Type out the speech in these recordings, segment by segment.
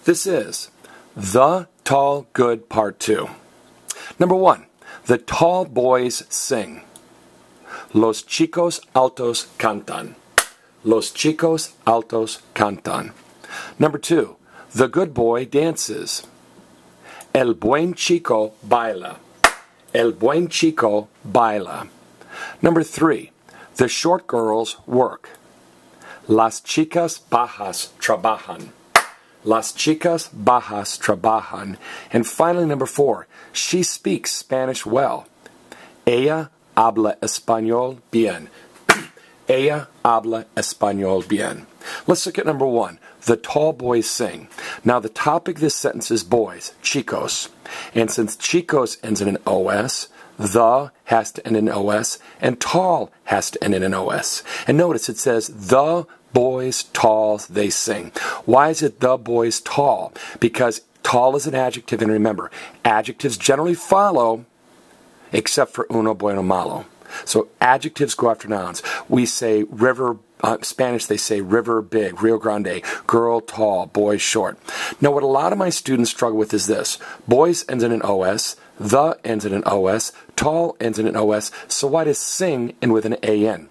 This is The Tall Good Part 2. Number 1, the tall boys sing. Los chicos altos cantan. Los chicos altos cantan. Number 2, the good boy dances. El buen chico baila. El buen chico baila. Number 3, the short girls work. Las chicas bajas trabajan. Las chicas bajas trabajan. And finally, number 4, she speaks Spanish well. Ella habla español bien. Ella habla español bien. Let's look at number 1. The tall boys sing. Now the topic of this sentence is boys, chicos. And since chicos ends in an OS, the has to end in an OS, and tall has to end in an OS. And notice it says, the boys tall, they sing. Why is it the boys tall? Because tall is an adjective, and remember, adjectives generally follow, except for uno, bueno, malo. So adjectives go after nouns. We say river, Spanish they say river big, Rio Grande, girl tall, boy short. Now what a lot of my students struggle with is this. Boys ends in an OS, the ends in an OS, tall ends in an OS, so why does sing end with an AN?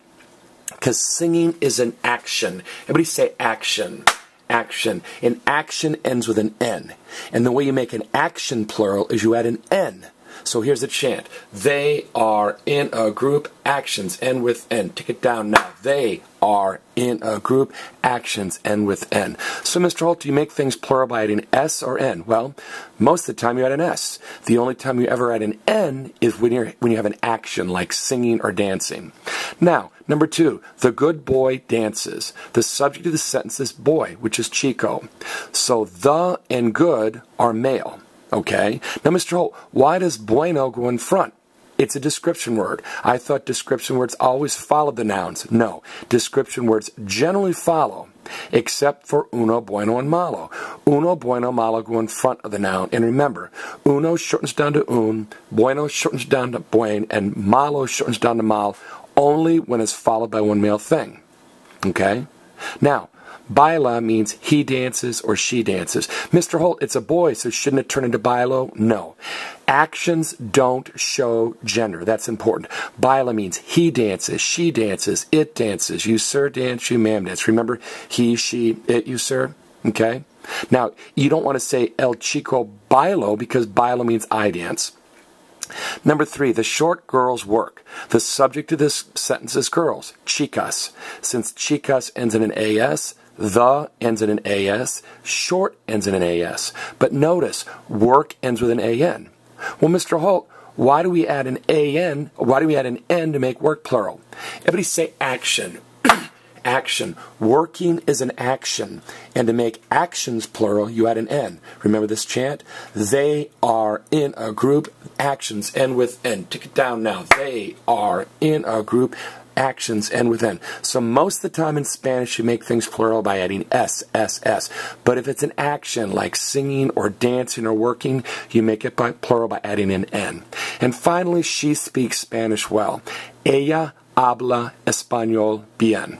Because singing is an action. Everybody say action. Action. And action ends with an N. And the way you make an action plural is you add an N. So here's the chant. They are in a group, actions end with N. Take it down now. They are in a group, actions end with N. So Mr. Holt, do you make things plural by adding S or N? Well, most of the time you add an S. The only time you ever add an N is when you have an action like singing or dancing. Now, number 2, the good boy dances. The subject of the sentence is boy, which is Chico. So the and good are male. Okay? Now, Mr. Holt, why does bueno go in front? It's a description word. I thought description words always followed the nouns. No. Description words generally follow, except for uno, bueno, and malo. Uno, bueno, malo go in front of the noun. And remember, uno shortens down to un, bueno shortens down to buen, and malo shortens down to mal only when it's followed by one male thing. Okay? Now, baila means he dances or she dances. Mr. Holt, it's a boy, so shouldn't it turn into bailo? No. Actions don't show gender. That's important. Baila means he dances, she dances, it dances. You, sir, dance, you, ma'am, dance. Remember, he, she, it, you, sir? Okay? Now, you don't want to say el chico bailo because bailo means I dance. Number 3, the short girls work. The subject of this sentence is girls, chicas. Since chicas ends in an AS, the ends in an AS, short ends in an AS. But notice, work ends with an AN. Well, Mr. Holt, why do we add an AN? Why do we add an N to make work plural? Everybody say action. Action. Working is an action. And to make actions plural, you add an N. Remember this chant? They are in a group. Actions end with N. Take it down now. They are in a group. Actions end with N. So most of the time in Spanish you make things plural by adding S, S, S. But if it's an action like singing or dancing or working, you make it plural by adding an N. And finally, she speaks Spanish well. Ella habla español bien.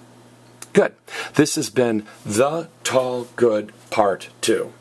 Good. This has been The Tall Good Part 2.